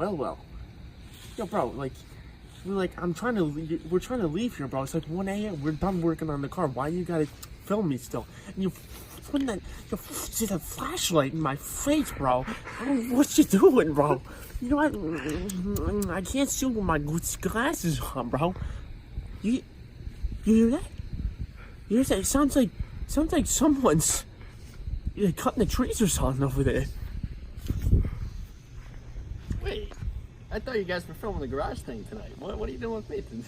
Well. Yo, bro, like, we're trying to leave here, bro. It's like 1 a.m. We're done working on the car. Why you gotta film me still? And you putting that flashlight in my face, bro. What you doing, bro? You know what? I can't see with my glasses on, bro. You hear that? You hear that? It sounds like someone's cutting the trees or something over there. Wait, I thought you guys were filming the garage thing tonight. What are you doing with me tonight?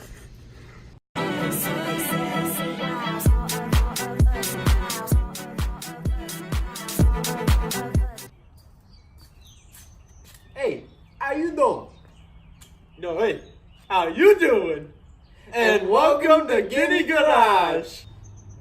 Hey, how you doing? No, hey, how you doing? And welcome to Guinea Garage.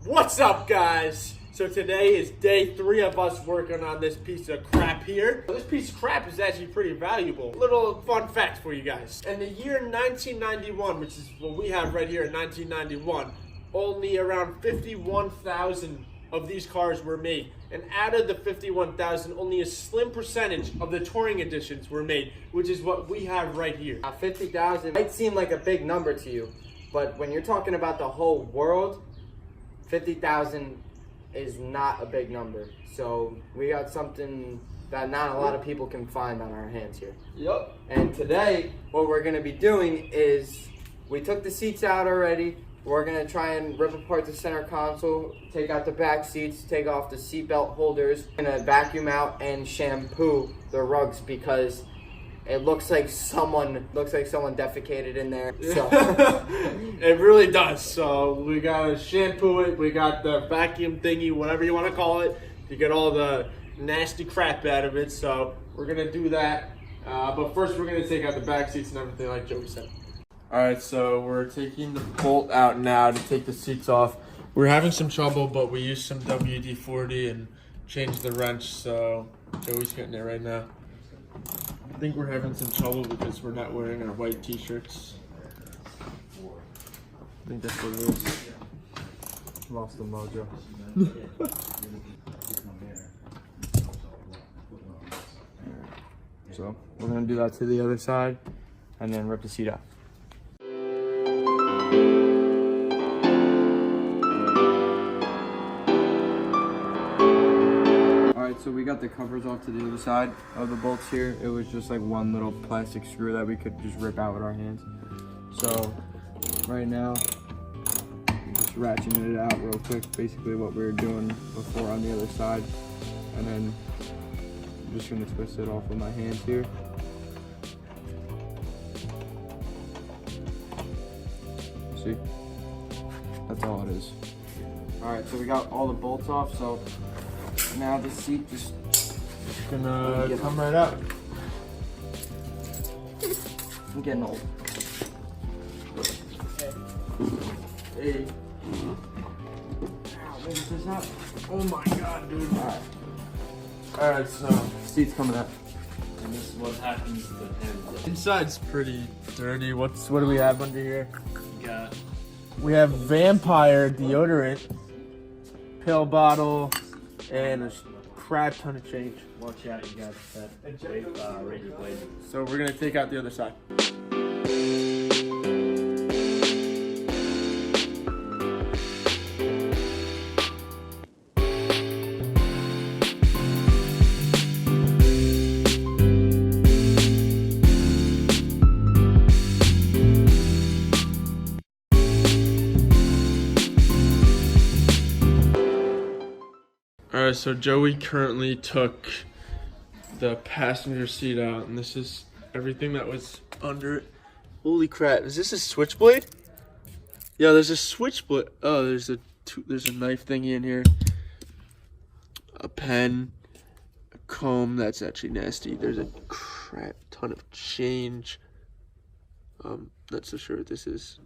What's up, guys? So today is day 3 of us working on this piece of crap here. This piece of crap is actually pretty valuable. Little fun fact for you guys. In the year 1991, which is what we have right here in 1991, only around 51,000 of these cars were made. And out of the 51,000, only a slim percentage of the touring editions were made, which is what we have right here. Now, 50,000 might seem like a big number to you, but when you're talking about the whole world, 50,000 is not a big number. So we got something that not a lot of people can find on our hands here. Yup. And today, what we're gonna be doing is, we took the seats out already. We're gonna try and rip apart the center console, take out the back seats, take off the seatbelt holders. We're gonna vacuum out and shampoo the rugs because it looks like someone defecated in there. So it really does. So we gotta shampoo it. We got the vacuum thingy, whatever you want to call it, to get all the nasty crap out of it. So we're gonna do that. But first, we're gonna take out the back seats and everything, like Joey said. All right, so we're taking the bolt out now to take the seats off. We're having some trouble, but we used some WD-40 and changed the wrench. So Joey's getting it right now. I think we're having some trouble because we're not wearing our white t-shirts. I think that's what it is. Lost the mojo. So we're gonna do that to the other side and then rip the seat out. So we got the covers off to the other side of the bolts here. It was just like one little plastic screw that we could just rip out with our hands. So right now, I'm just ratcheting it out real quick, basically what we were doing before on the other side. And then I'm just gonna twist it off with my hands here. See? That's all it is. All right, so we got all the bolts off, so now the seat just gonna come right out. I'm getting old. Hey. Ow, what is this out? Oh my god, dude. Alright, so Seat's coming out. And this is what happens to him. inside's pretty dirty. What do we have under here? You got We have Vampire deodorant, pill bottle, and a crap ton of change. watch out, you got that razor blade. So we're gonna take out the other side. Alright, so Joey currently took the passenger seat out, and this is everything that was under it. Holy crap, is this a switchblade? Yeah, there's a switchblade. Oh, there's a knife thingy in here. A pen, a comb, that's actually nasty. There's a crap ton of change. Not so sure what this is.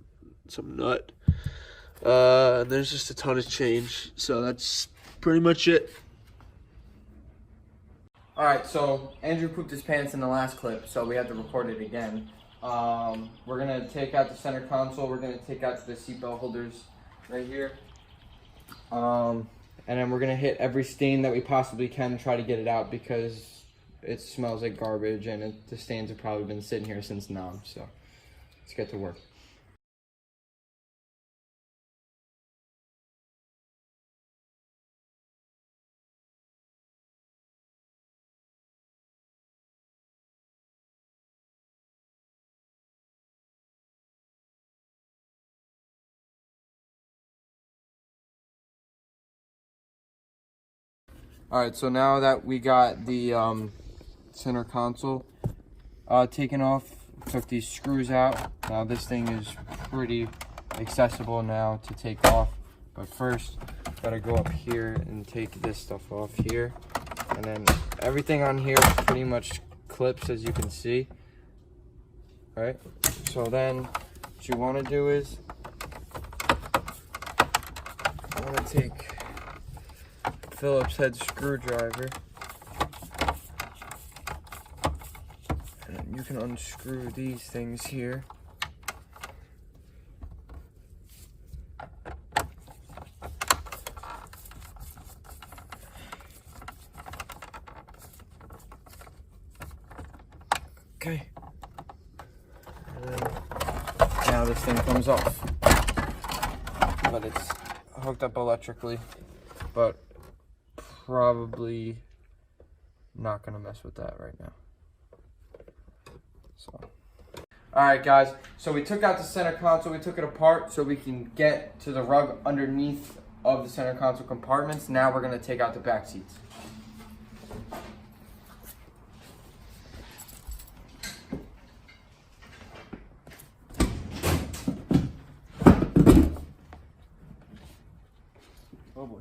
Some nut. And there's just a ton of change. So that's pretty much it. Alright, so Andrew pooped his pants in the last clip, so we had to record it again. We're gonna take out the center console, we're gonna take out the seatbelt holders right here. And then we're gonna hit every stain that we possibly can and try to get it out because it smells like garbage, and the stains have probably been sitting here since 9. So let's get to work. Alright, so now that we got the center console taken off, took these screws out. Now this thing is pretty accessible now to take off. But first, gotta go up here and take this stuff off here. And then everything on here pretty much clips, as you can see. Right? So then what you want to do is I want to take Phillips head screwdriver, and you can unscrew these things here. Okay. And then now this thing comes off, but it's hooked up electrically, but probably not gonna mess with that right now. So, all right, guys. So we took out the center console. We took it apart so we can get to the rug underneath of the center console compartments. Now we're gonna take out the back seats. Oh boy.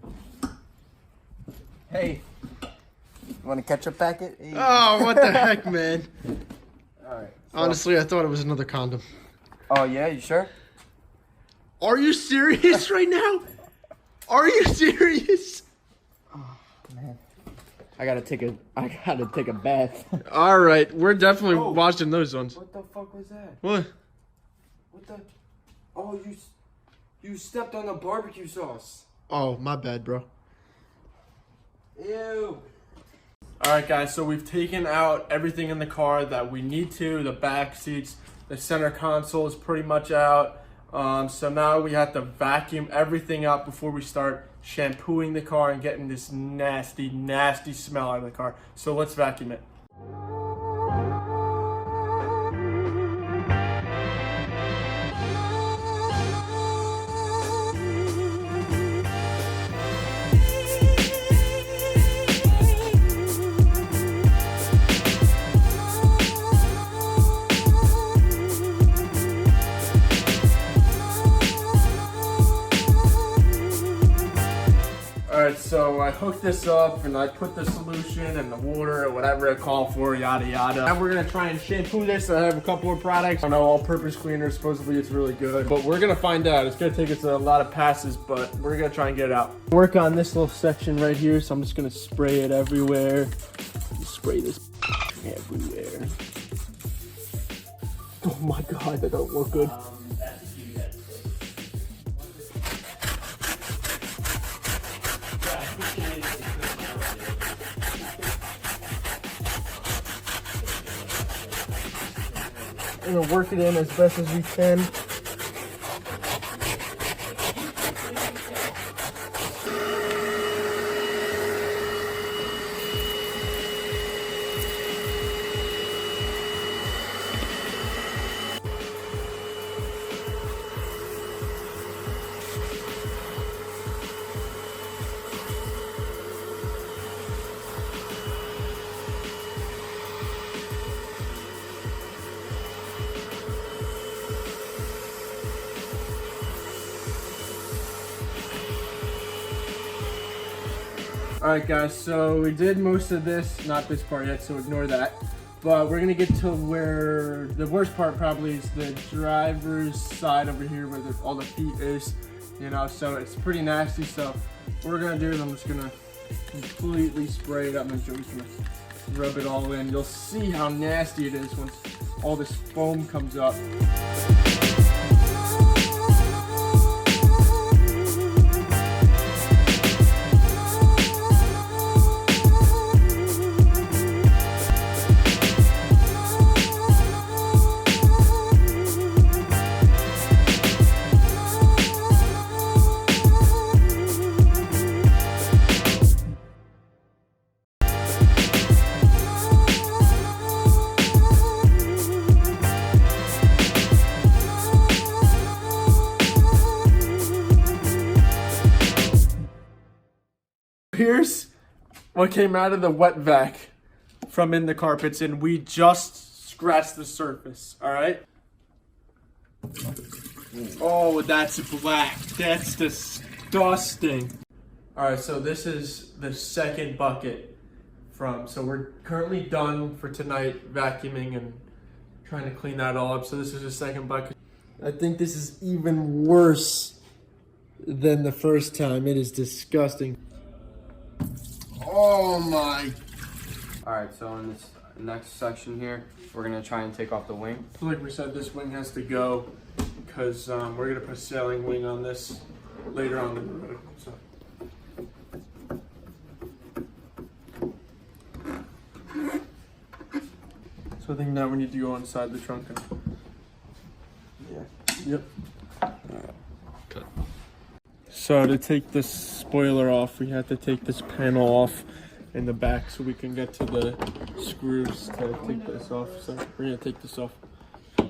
Hey, you want a ketchup packet? Hey. Oh, what the heck, man? All right. So, Honestly, I thought it was another condom. oh yeah, you sure? Are you serious right now? Are you serious? Oh man, I gotta take a bath. All right, we're definitely Oh. watching those ones. What the fuck was that? What? What the? Oh, you stepped on the barbecue sauce. Oh, my bad, bro. Ew. Alright guys, so we've taken out everything in the car that we need to. The back seats, the center console is pretty much out. So now we have to vacuum everything up before we start shampooing the car and getting this nasty, nasty smell out of the car. So let's vacuum it. Alright, so I hooked this up and I put the solution and the water or whatever it called for, yada yada. Now we're gonna try and shampoo this. I have a couple of products. I know all-purpose cleaner, supposedly it's really good, but we're gonna find out. It's gonna take us a lot of passes, but we're gonna try and get it out. Work on this little section right here, so I'm just gonna spray it everywhere. Spray this everywhere. Oh my god, that don't look good. I'm gonna work it in as best as we can. Alright guys, so we did most of this, not this part yet, so ignore that. But we're gonna get to where the worst part probably is the driver's side over here where all the feet is, you know, so it's pretty nasty. So what we're gonna do is I'm just gonna completely spray it up and Joey's gonna rub it all in. You'll see how nasty it is once all this foam comes up. here's what came out of the wet vac from in the carpets, and we just scratched the surface, all right? Oh, that's black. That's disgusting. All right, so this is the second bucket so we're currently done for tonight vacuuming and trying to clean that all up. So this is the second bucket. I think this is even worse than the first time. It is disgusting. Oh my. All right, so in this next section here, we're gonna try and take off the wing. So like we said, this wing has to go because we're gonna put a sailing wing on this later on in the road. So I think now we need to go inside the trunk and yep. Good. So to take this spoiler off, we had to take this panel off in the back so we can get to the screws to take this off. So we're gonna take this off. There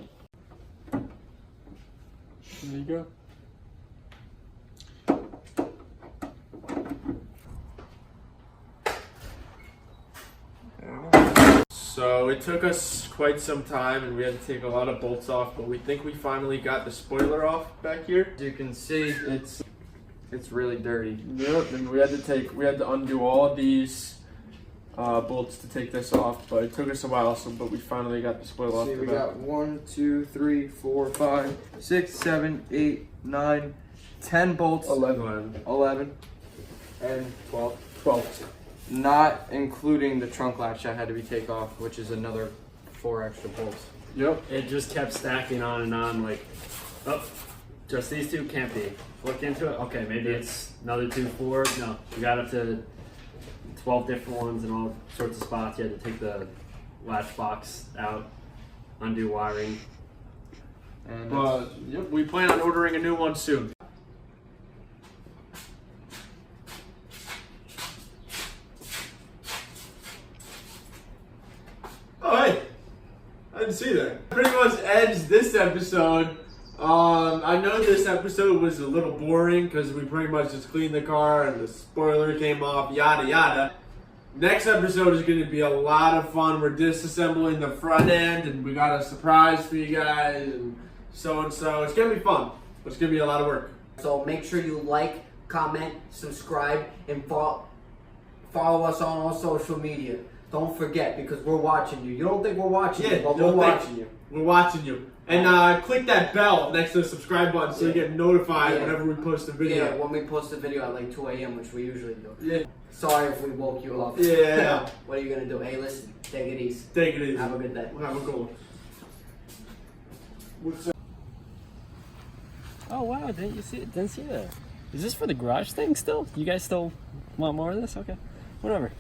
you go. So it took us quite some time and we had to take a lot of bolts off, but we think we finally got the spoiler off back here. As you can see, it's really dirty. Yep, and we had to undo all of these bolts to take this off, but it took us a while, but we finally got the spoiler off. See, we got 1, 2, 3, 4, 5, 6, 7, 8, 9, 10 bolts. 11. 11 and 12. 12. Not including the trunk latch that had to be taken off, which is another 4 extra bolts. Yep. It just kept stacking on and on, like, oh, just these two can't be. Look into it. Okay, maybe it's another 2, 4. No, we got up to 12 different ones in all sorts of spots. You had to take the latch box out, undo wiring. And Yep, we plan on ordering a new one soon. Oh, hey, I didn't see that. Pretty much ends this episode. I know this episode was a little boring because we pretty much just cleaned the car and the spoiler came off, yada yada. Next episode is going to be a lot of fun. We're disassembling the front end and we got a surprise for you guys and so. It's going to be fun. It's going to be a lot of work. So make sure you like, comment, subscribe, and follow us on all social media. Don't forget, because we're watching you. You don't think we're watching you, but we're watching you. We're watching you. And click that bell next to the subscribe button so you get notified whenever we post a video. Yeah, when we post a video at like 2 a.m., which we usually do. Yeah. Sorry if we woke you up. Yeah. What are you going to do? Hey, listen, take it easy. Take it easy. Have a good day. Have a good one. What's up? Oh wow, didn't you see it? Didn't see that. Is this for the garage thing still? You guys still want more of this? Okay. Whatever.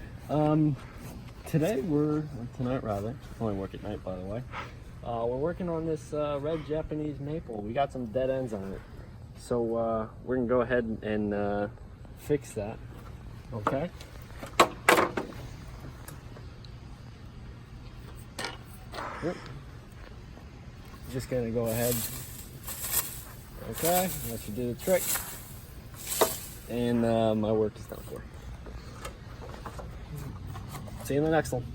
Tonight rather, I only work at night by the way. We're working on this red Japanese maple. We got some dead ends on it. So we're gonna go ahead and fix that. Okay. Yep. Just gonna go ahead. Okay, that should do the trick. And my work is done for. See you in the next one.